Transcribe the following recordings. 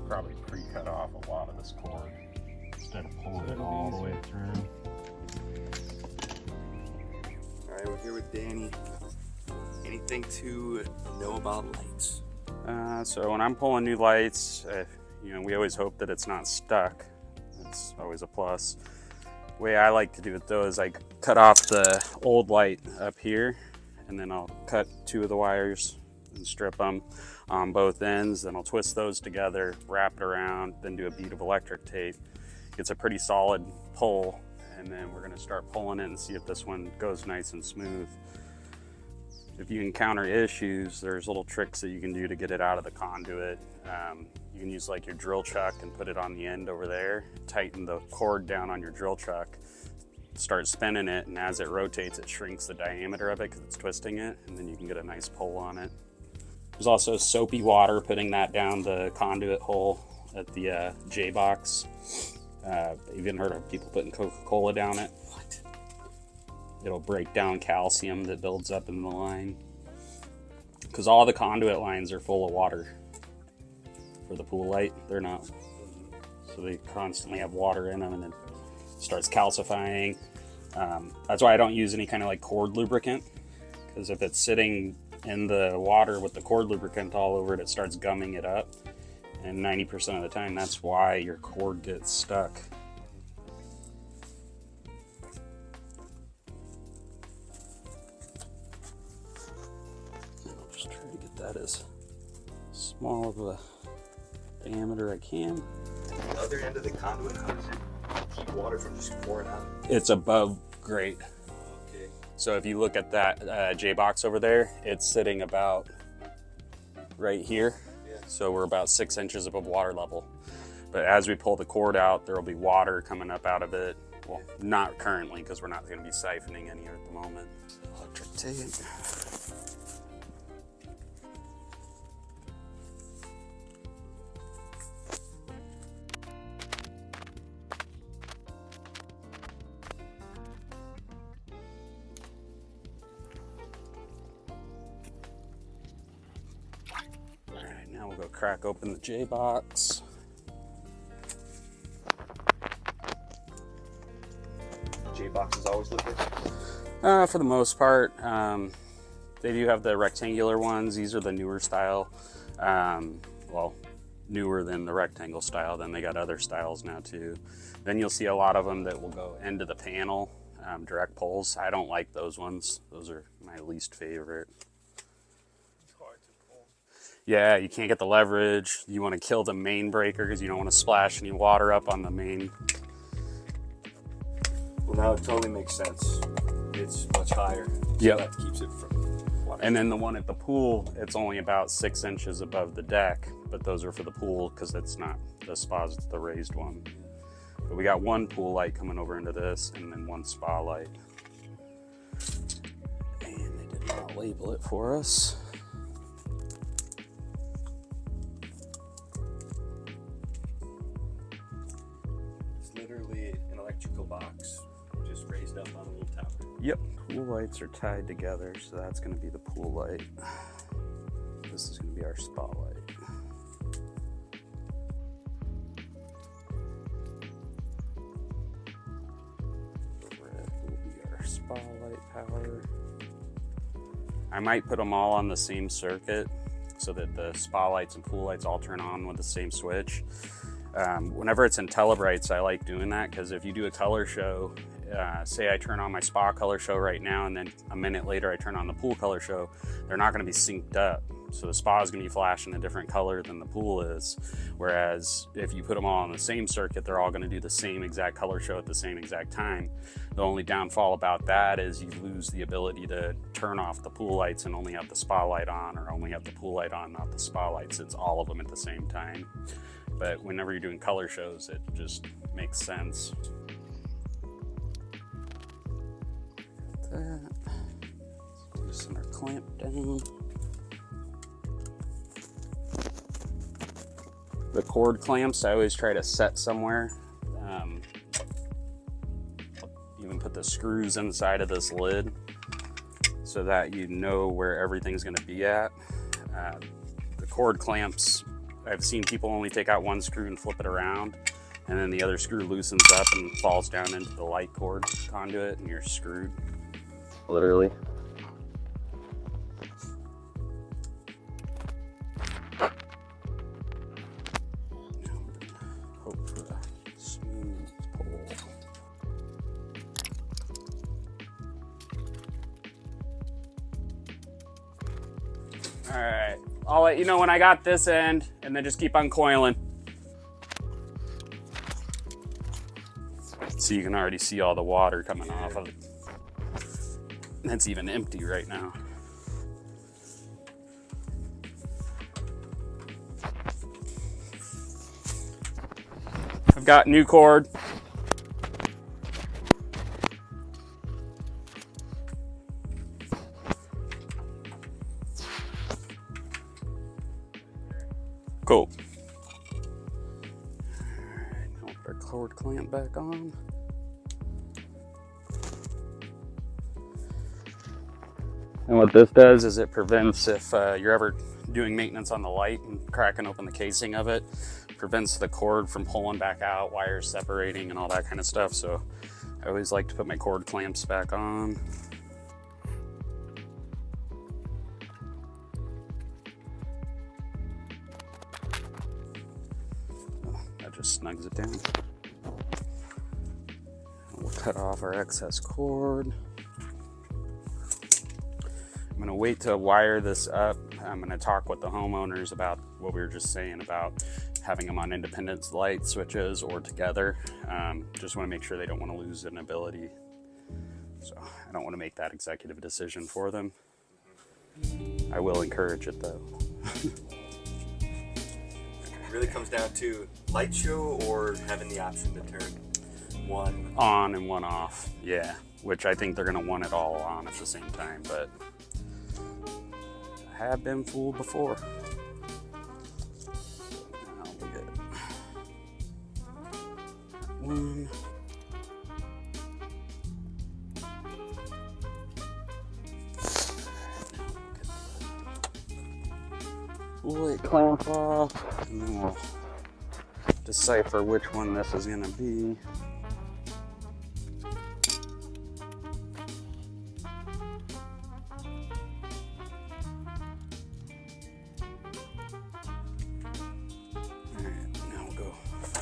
probably pre-cut off a lot of this cord instead of pulling it all the way through. All right, we're here with Danny. Anything to know about lights? So when I'm pulling new lights, you know, we always hope that it's not stuck. That's always a plus. The way I like to do it though is I cut off the old light up here, and then I'll cut 2 of the wires and strip them on both ends. Then I'll twist those together, wrap it around, then do a bead of electric tape. It's a pretty solid pull, and then we're gonna start pulling it and see if this one goes nice and smooth. If you encounter issues, there's little tricks that you can do to get it out of the conduit. You can use like your drill chuck and put it on the end over there, tighten the cord down on your drill chuck, start spinning it, and as it rotates, it shrinks the diameter of it because it's twisting it, and then you can get a nice pull on it. There's also soapy water, putting that down the conduit hole at the J-box. You've even heard of people putting Coca-Cola down it. What? It'll break down calcium that builds up in the line. Because all the conduit lines are full of water. For the pool light, they're not. So they constantly have water in them, and it starts calcifying. That's why I don't use any kind of like cord lubricant, because if it's sitting in the water with the cord lubricant all over it, it starts gumming it up. And 90% of the time, that's why your cord gets stuck. I'll just try to get that as small of a diameter I can. The other end of the conduit, how does it keep water from just pouring out? It's above grade. Okay. So if you look at that J-box over there, it's sitting about right here. Yeah. So we're about 6 inches above water level. But as we pull the cord out, there will be water coming up out of it. Well, not currently, because we're not going to be siphoning any at the moment. Electric tape. Alright, now we'll go crack open the J-box. J-boxes always look good? For the most part, they do have the rectangular ones. These are the newer style. Well, newer than the rectangle style. Then they got other styles now too. Then you'll see a lot of them that will go into the panel, direct pulls. I don't like those ones. Those are my least favorite. It's hard to pull. Yeah, you can't get the leverage. You want to kill the main breaker because you don't want to splash any water up on the main. Well, now it totally makes sense. It's much higher. So Yep. that keeps it from water. And then the one at the pool, it's only about 6 inches above the deck, but those are for the pool because it's not the spas, it's the raised one. But we got one pool light coming over into this, and then one spa light. And they did not label it for us. It's literally an electrical box, just raised up on a little tower. Yep, pool lights are tied together, so that's going to be the pool light. This is going to be our spa light. Red will be our spa light power. I might put them all on the same circuit so that the spa lights and pool lights all turn on with the same switch. Whenever it's Intellibrites, I like doing that because if you do a color show, say I turn on my spa color show right now and then a minute later I turn on the pool color show, they're not going to be synced up. So the spa is going to be flashing a different color than the pool is. Whereas if you put them all on the same circuit, they're all going to do the same exact color show at the same exact time. The only downfall about that is you lose the ability to turn off the pool lights and only have the spa light on, or only have the pool light on, not the spa lights. It's all of them at the same time. But whenever you're doing color shows, it just makes sense. That. Let's loosen our clamp down. The cord clamps, I always try to set somewhere. Even put the screws inside of this lid so that you know where everything's going to be at. The cord clamps, I've seen people only take out one screw and flip it around, and then the other screw loosens up and falls down into the light cord conduit, and you're screwed. Literally. Hope for a smooth pull. All right, I'll let you know when I got this end, and then just keep uncoiling. So you can already see all the water coming off of it. It's even empty right now. I've got new cord. Cool. Alright, now put our cord clamp back on. And what this does is it prevents, if you're ever doing maintenance on the light and cracking open the casing of it, prevents the cord from pulling back out, wires separating and all that kind of stuff. So I always like to put my cord clamps back on. That just snugs it down. We'll cut off our excess cord. I'm gonna wait to wire this up. I'm gonna talk with the homeowners about what we were just saying about having them on independent light switches or together. Just wanna make sure they don't wanna lose an ability. So I don't wanna make that executive decision for them. I will encourage it though. It really comes down to light show or having the option to turn one on and one off, yeah. Which I think they're gonna want it all on at the same time, but I have been fooled before. I'll be good. One. Light clamp off, and then we'll decipher which one this is gonna be.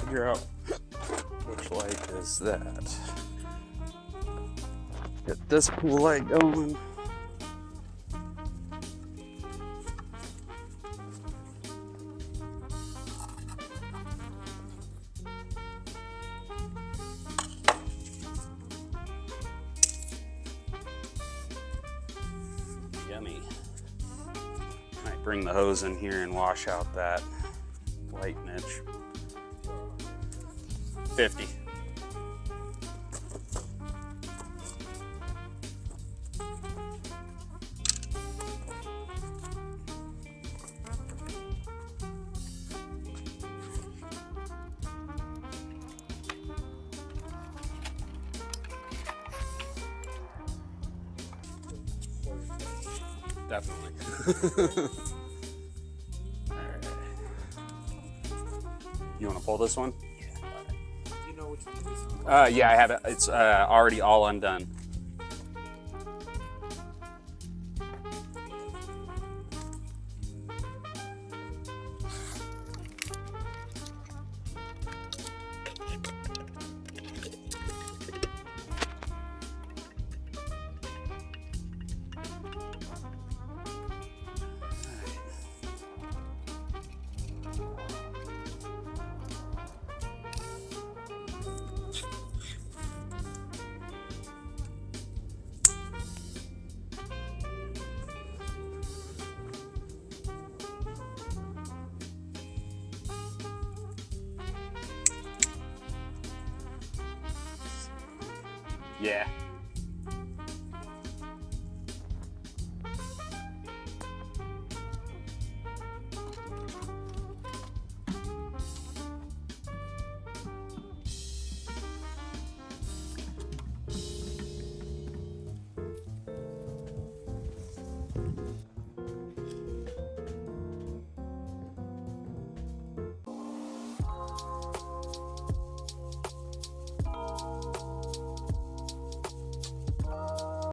Figure out which light is that. Get this pool light going. Yummy. Might bring the hose in here and wash out that light niche. 50. Definitely. All right. You want to pull this one? Yeah, I have it. It's already all undone. Yeah.